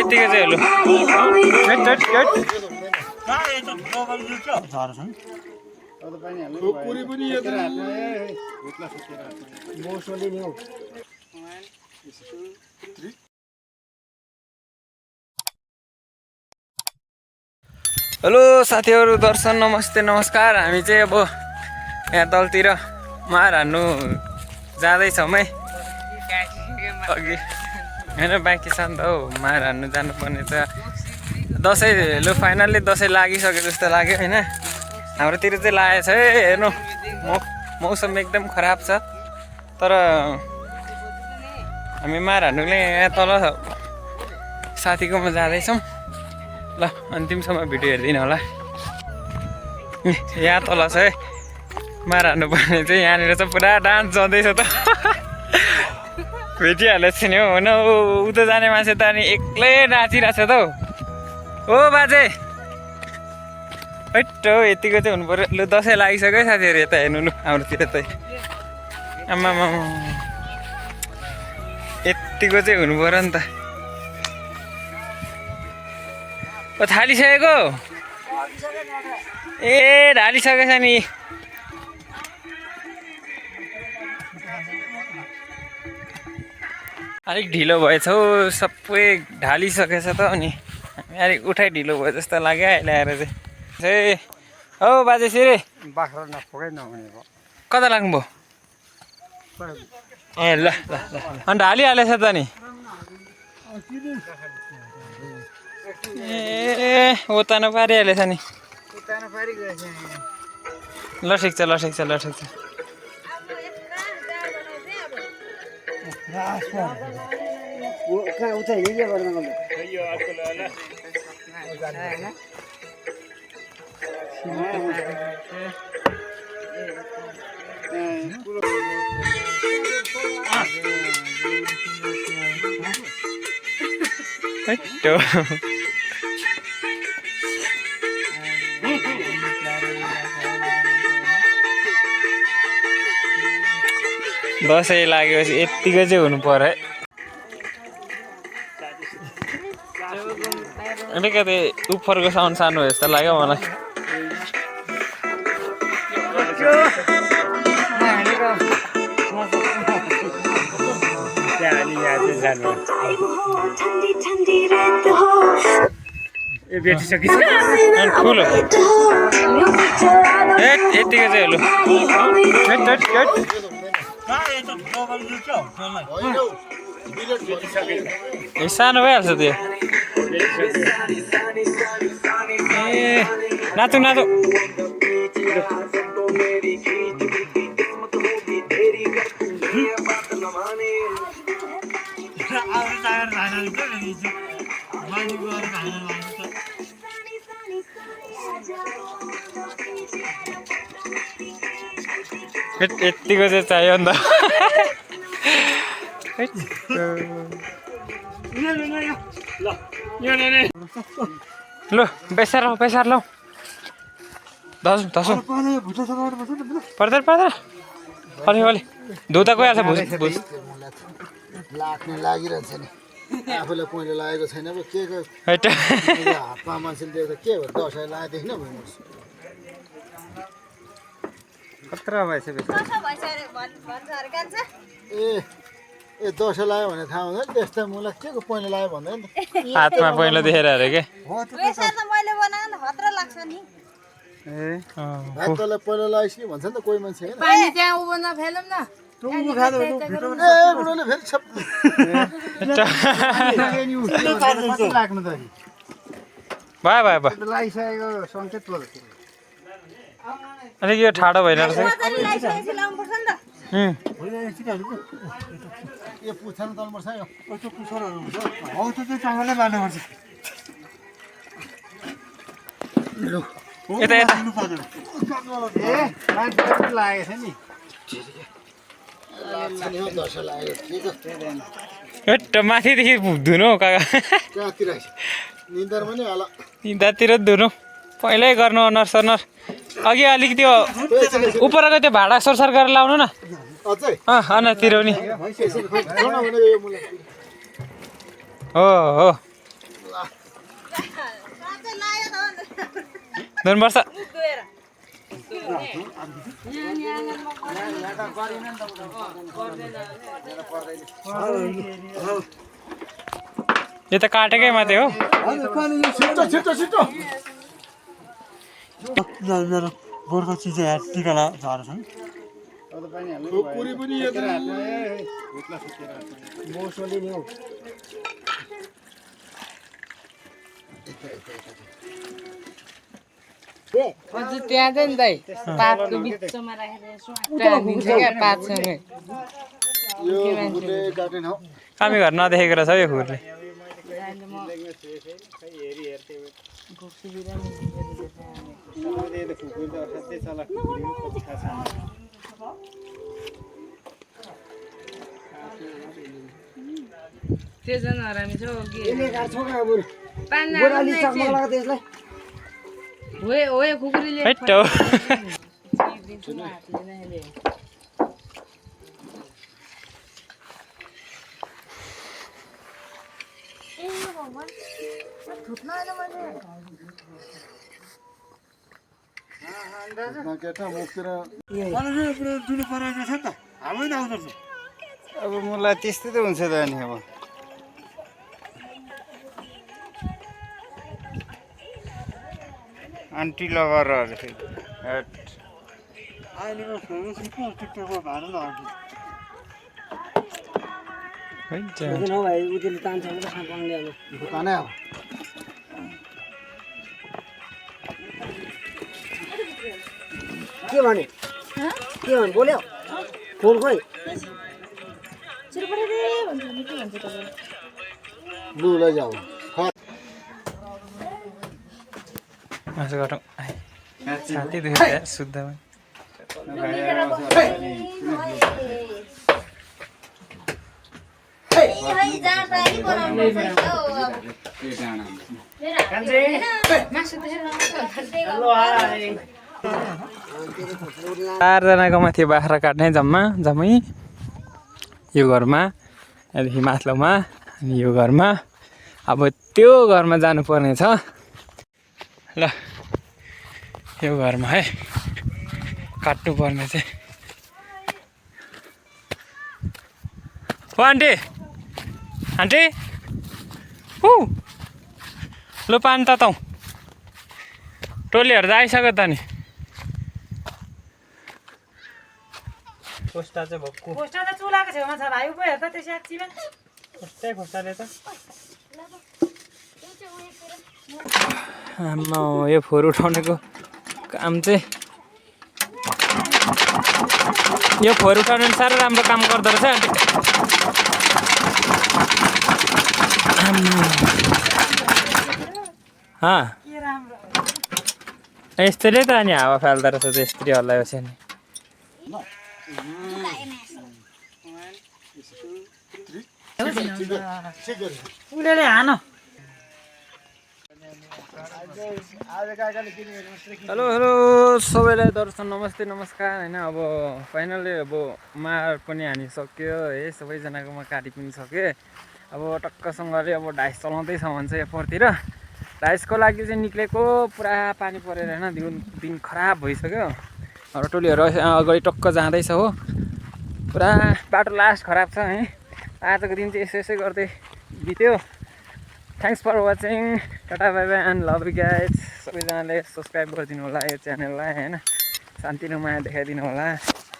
यतिको चाहिँ लु हेलो साथीहरू, दर्शन नमस्ते नमस्कार। हामी चाहिँ अब यहाँ तलतिर मार हान्नु जाँदैछौँ है। अघि होइन बाइक शान्त हौ, मार हान्नु जानुपर्ने छ। दसैँ लु फाइनल्ली दसैँ लागिसक्यो जस्तो लाग्यो होइन। हाम्रोतिर चाहिँ लागेको छ है। हेर्नु मौसम एकदम खराब छ, तर हामी मार हान्नुले यहाँ तल साथीकोमा जाँदैछौँ। ल अन्तिमसम्म भिडियो हेर्दिनँ होला। यहाँ तल छ है मार हान्नुपर्ने चाहिँ। यहाँनिर चाहिँ पुरा डान्स चल्दैछ त। भेटिहालेको छ नि हौ। होइन उता जाने मान्छे त अनि एक्लै नाचिरहेको छ त हौ। ओ बाजे हैट हौ, यतिको चाहिँ हुनु पऱ्यो। लु दसैँ लागिसक्यो है साथीहरू, यता हेर्नु लु हाम्रोतिर त। आमामा यतिको चाहिँ हुनु पऱ्यो नि त। ओ थालिसकेको ए ढालिसकेछ नि। अलिक ढिलो भएछ हौ, सबै ढालिसकेछ त। अनि अलिक उठाइ ढिलो भयो जस्तो लाग्यो अहिले आएर चाहिँ। हौ बाजे सिरे बाख्रा नफोकै नहुने भयो। कता लाग्नुभयो? ए ल ल ल अनि ढालिहालेछ त नि। ए उतानो पारिहालेछ नि। ल ठिक छ ल ठिक छ ल ठिक छ। दसैँ लागेपछि यत्तिको चाहिँ हुनु पर्यो है। अलिकति उपरको साउन्ड सानो हो जस्तो लाग्यो मलाई। ठुलो यतिको चाहिँ लु सानो भइहाल्छ त्यो। ए नाचु नाचु। यतिको चाहिँ चाहियो नि त। लु बेसार लौ बेसार लौ। दाजु दाजु पर्दैन पर्दैन। अलि अलि धुता गइहाल्छ। भुस भुस लाग्ने लागिरहेछ नि। आफूलाई पहिले लागेको छैन पो के हातमा मान्छेले देख्दा के हो दसैँ लागेदेखि नै भन्नुहोस्। खतरा भएछ ए दसैँ लाग्यो भने थाहा हुँदैन। त्यस्तो मलाई के को पहिला लाग्यो भन्दैन नि। हातमा पहिला देखेर अरे के। तँलाई पहिला लागेपछि कि भन्छ नि त कोही मान्छे। भयो भयो भयो। लगाइसकेको सङ्केत बोल। अलिक यो ठाडो भइरहेको छ। यो पुच्छर तलपर्छ यो पुच्छरहरू हुन्छ हौ त्यो चाहिँ सँगै बाँड्नुपर्छ। यता यता ए मान्छे लागेको छ नि। हेट माथिदेखि धुनु हौ काका। कहाँतिर निन्द्रामा नि होला। निन्दातिर धुनु पहिल्यै गर्नु अनुहार सनुहार। अघि अलिक त्यो उपरको त्यो भाडा सरसर गरेर लाउनु न। अनुहार तिरौनी हो हो। धुनुपर्छ यो त काटेकै मात्रै हो गोर्खा चिज टिका झरेछ पुरी पनि हजुर त्यहाँ चाहिँ नि दाइ पातको बिचमा राखेर यसो दिन्छ क्या पातसँगै यो गुले काटेन हौ कामी घर नदेखेको रहेछ यो खुरले अहिले म त्यो झन् हरामी छ हो कि पानी हो खुकुरीले हैट हो केटा मुखतिर ठुलो परेको छ नि त हामै नआउँदो अब मलाई त्यस्तै त हुन्छ त नि अब आन्टी लभरहरू अहिलेको फेरि टिकटकको भाडा नआउँछ भुटानै हो के भने बोल्यो फोन खोइ लु लैजाऊ मासु गरौँ छाती दुखेर शुद्धमा चारजनाको माथि बाख्रा काट्ने जम्मै यो घरमा त्यहाँदेखि माथिल्लोमा अनि यो घरमा अब त्यो घरमा जानुपर्ने छ ल यो घरमा है काट्नुपर्ने चाहिँ हो आन्टी लु पानी तताउँ टोलीहरू त आइसक्यो त नि खोस्टा चाहिँ भक्कु खोस्टा त चुलाको छेउमा छ भाइ उयो हेर त त्यो साँच्चीमा खोस्टै खोस्टाले त आम्मा यो फोहोर उठाउनेको काम चाहिँ यो फोहोर उठाउने साह्रै राम्रो काम गर्दो रहेछ यस्तोले त अनि हावा फाल्दो रहेछ यस्तरी हल्लाएपछि नि उलेले हान हेलो हेलो सबैलाई दर्शन नमस्ते नमस्कार होइन अब फाइनली अब मार पनि हानिसक्यो है सबैजनाकोमा काटी पनि सक्यो अब टक्कसँगले अब डाइस चलाउँदैछ भन्छ एयरपोर्टतिर डाइसको लागि चाहिँ निक्लेको पुरा पानी परेर होइन दिन खराब भइसक्यो र टोलीहरू अगाडि टक्क जाँदैछ हो पुरा बाटो लास्ट खराब छ है आजको दिन चाहिँ यसो गर्दै बित्यो thanks for watching tata bye bye and love you guys सबैजनाले सब्सक्राइब गरिदिनु होला यो च्यानललाई होइन शान्ति र माया देखाइदिनु होला